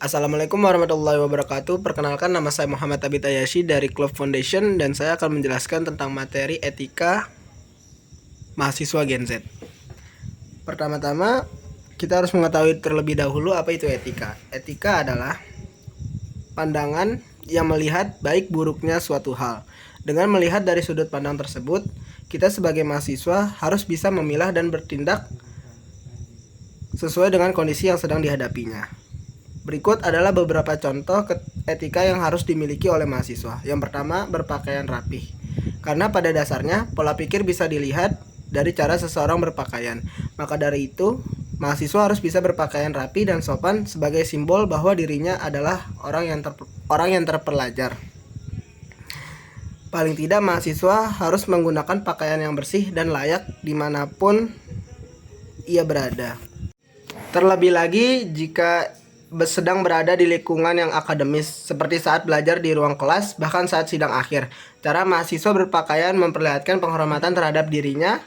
Assalamualaikum warahmatullahi wabarakatuh. Perkenalkan, nama saya Muhammad Abid Ayashi dari Club Foundation dan saya akan menjelaskan tentang materi etika mahasiswa Gen Z. Pertama-tama, kita harus mengetahui terlebih dahulu apa itu etika. Etika adalah pandangan yang melihat baik buruknya suatu hal. Dengan melihat dari sudut pandang tersebut, kita sebagai mahasiswa harus bisa memilah dan bertindak sesuai dengan kondisi yang sedang dihadapinya. Berikut adalah beberapa contoh etika yang harus dimiliki oleh mahasiswa. Yang pertama, berpakaian rapih. Karena pada dasarnya, pola pikir bisa dilihat dari cara seseorang berpakaian. Maka dari itu, mahasiswa harus bisa berpakaian rapi dan sopan sebagai simbol bahwa dirinya adalah orang yang terpelajar. Paling tidak, mahasiswa harus menggunakan pakaian yang bersih dan layak dimanapun ia berada. Terlebih lagi jika sedang berada di lingkungan yang akademis, seperti saat belajar di ruang kelas, bahkan saat sidang akhir. Cara mahasiswa berpakaian memperlihatkan penghormatan terhadap dirinya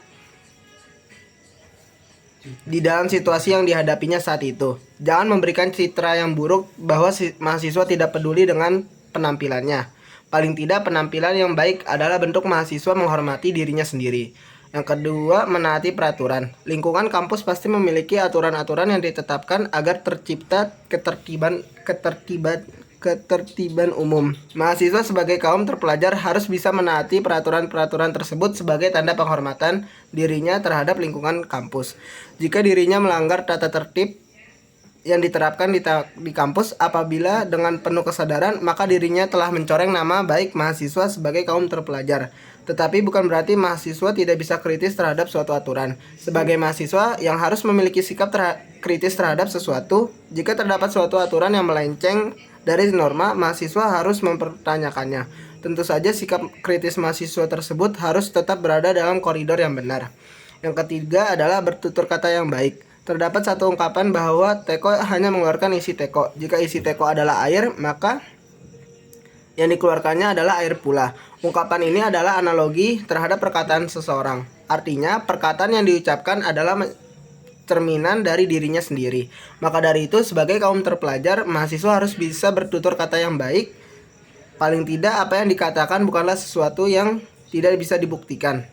di dalam situasi yang dihadapinya saat itu. Jangan memberikan citra yang buruk bahwa mahasiswa tidak peduli dengan penampilannya. Paling tidak, penampilan yang baik adalah bentuk mahasiswa menghormati dirinya sendiri. Yang kedua, menaati peraturan. Lingkungan kampus pasti memiliki aturan-aturan yang ditetapkan agar tercipta ketertiban umum. Mahasiswa sebagai kaum terpelajar harus bisa menaati peraturan-peraturan tersebut sebagai tanda penghormatan dirinya terhadap lingkungan kampus. Jika dirinya melanggar tata tertib yang diterapkan di kampus, apabila dengan penuh kesadaran, maka dirinya telah mencoreng nama baik mahasiswa sebagai kaum terpelajar. Tetapi bukan berarti mahasiswa tidak bisa kritis terhadap suatu aturan. Sebagai mahasiswa yang harus memiliki sikap kritis terhadap sesuatu, jika terdapat suatu aturan yang melenceng dari norma, mahasiswa harus mempertanyakannya. Tentu saja sikap kritis mahasiswa tersebut harus tetap berada dalam koridor yang benar. Yang ketiga adalah bertutur kata yang baik. Terdapat satu ungkapan bahwa teko hanya mengeluarkan isi teko. Jika isi teko adalah air, maka yang dikeluarkannya adalah air pula. Ungkapan ini adalah analogi terhadap perkataan seseorang. Artinya, perkataan yang diucapkan adalah cerminan dari dirinya sendiri. Maka dari itu, sebagai kaum terpelajar, mahasiswa harus bisa bertutur kata yang baik. Paling tidak, apa yang dikatakan bukanlah sesuatu yang tidak bisa dibuktikan.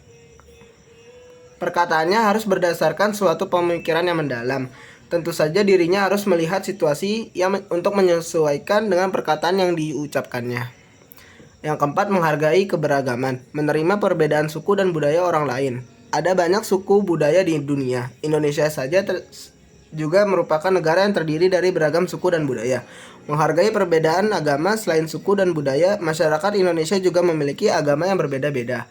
Perkataannya harus berdasarkan suatu pemikiran yang mendalam. Tentu saja dirinya harus melihat situasi untuk menyesuaikan dengan perkataan yang diucapkannya. Yang keempat, menghargai keberagaman. Menerima perbedaan suku dan budaya orang lain. Ada banyak suku budaya di dunia. Indonesia saja juga merupakan negara yang terdiri dari beragam suku dan budaya. Menghargai perbedaan agama selain suku dan budaya, masyarakat Indonesia juga memiliki agama yang berbeda-beda.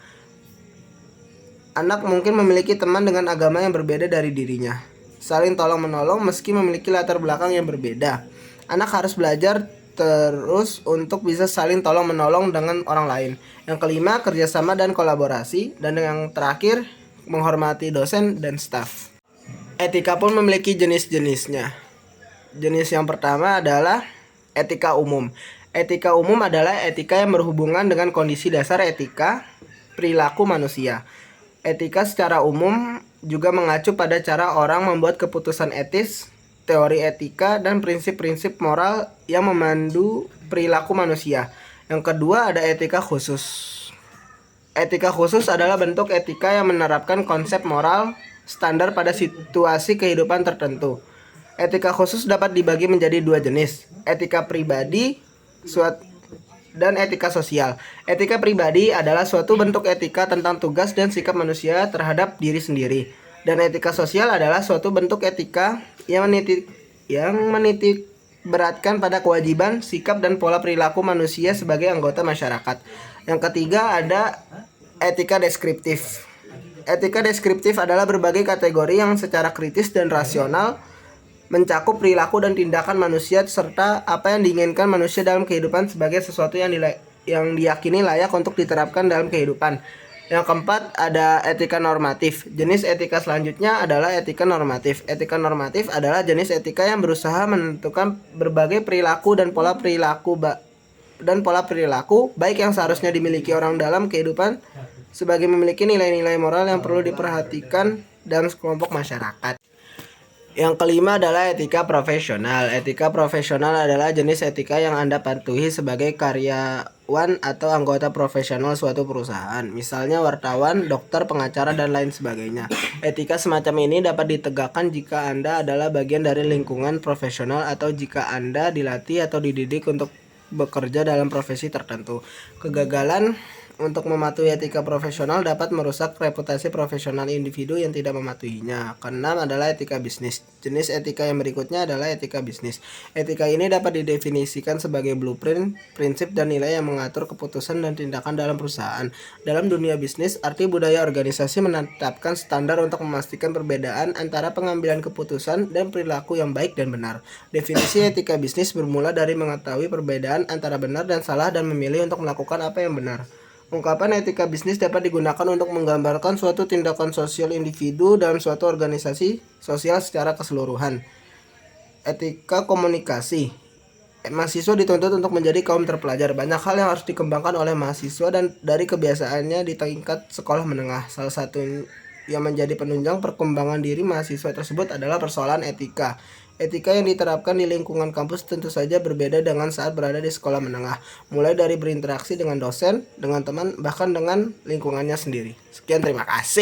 Anak mungkin memiliki teman dengan agama yang berbeda dari dirinya. Saling tolong-menolong meski memiliki latar belakang yang berbeda. Anak harus belajar terus untuk bisa saling tolong-menolong dengan orang lain. Yang kelima, kerjasama dan kolaborasi. Dan yang terakhir, menghormati dosen dan staf. Etika pun memiliki jenis-jenisnya. Jenis yang pertama adalah etika umum. Etika umum adalah etika yang berhubungan dengan kondisi dasar etika perilaku manusia. Etika secara umum juga mengacu pada cara orang membuat keputusan etis, teori etika, dan prinsip-prinsip moral yang memandu perilaku manusia. Yang kedua ada etika khusus. Etika khusus adalah bentuk etika yang menerapkan konsep moral standar pada situasi kehidupan tertentu. Etika khusus dapat dibagi menjadi dua jenis, etika pribadi dan etika sosial. Etika pribadi adalah suatu bentuk etika tentang tugas dan sikap manusia terhadap diri sendiri. Dan etika sosial adalah suatu bentuk etika yang menitik beratkan pada kewajiban, sikap, dan pola perilaku manusia sebagai anggota masyarakat. Yang ketiga ada etika deskriptif. Etika deskriptif adalah berbagai kategori yang secara kritis dan rasional mencakup perilaku dan tindakan manusia serta apa yang diinginkan manusia dalam kehidupan sebagai sesuatu yang diyakini layak untuk diterapkan dalam kehidupan. Yang keempat ada etika normatif. Jenis etika selanjutnya adalah etika normatif. Etika normatif adalah jenis etika yang berusaha menentukan berbagai perilaku dan pola perilaku baik yang seharusnya dimiliki orang dalam kehidupan sebagai memiliki nilai-nilai moral yang perlu diperhatikan dalam sekelompok masyarakat. Yang kelima adalah etika profesional. Etika profesional adalah jenis etika yang Anda patuhi sebagai karyawan atau anggota profesional suatu perusahaan. Misalnya wartawan, dokter, pengacara, dan lain sebagainya. Etika semacam ini dapat ditegakkan jika Anda adalah bagian dari lingkungan profesional atau jika Anda dilatih atau dididik untuk bekerja dalam profesi tertentu. Kegagalan untuk mematuhi etika profesional dapat merusak reputasi profesional individu yang tidak mematuhinya. Keenam adalah etika bisnis. Jenis etika yang berikutnya adalah etika bisnis. Etika ini dapat didefinisikan sebagai blueprint, prinsip, dan nilai yang mengatur keputusan dan tindakan dalam perusahaan. Dalam dunia bisnis, arti budaya organisasi menetapkan standar untuk memastikan perbedaan antara pengambilan keputusan dan perilaku yang baik dan benar. Definisi etika bisnis bermula dari mengetahui perbedaan antara benar dan salah dan memilih untuk melakukan apa yang benar. Ungkapan etika bisnis dapat digunakan untuk menggambarkan suatu tindakan sosial individu dalam suatu organisasi sosial secara keseluruhan. Etika komunikasi. Mahasiswa dituntut untuk menjadi kaum terpelajar. Banyak hal yang harus dikembangkan oleh mahasiswa dan dari kebiasaannya di tingkat sekolah menengah. Salah satu yang menjadi penunjang perkembangan diri mahasiswa tersebut adalah persoalan etika. Etika yang diterapkan di lingkungan kampus tentu saja berbeda dengan saat berada di sekolah menengah, mulai dari berinteraksi dengan dosen, dengan teman, bahkan dengan lingkungannya sendiri. Sekian, terima kasih.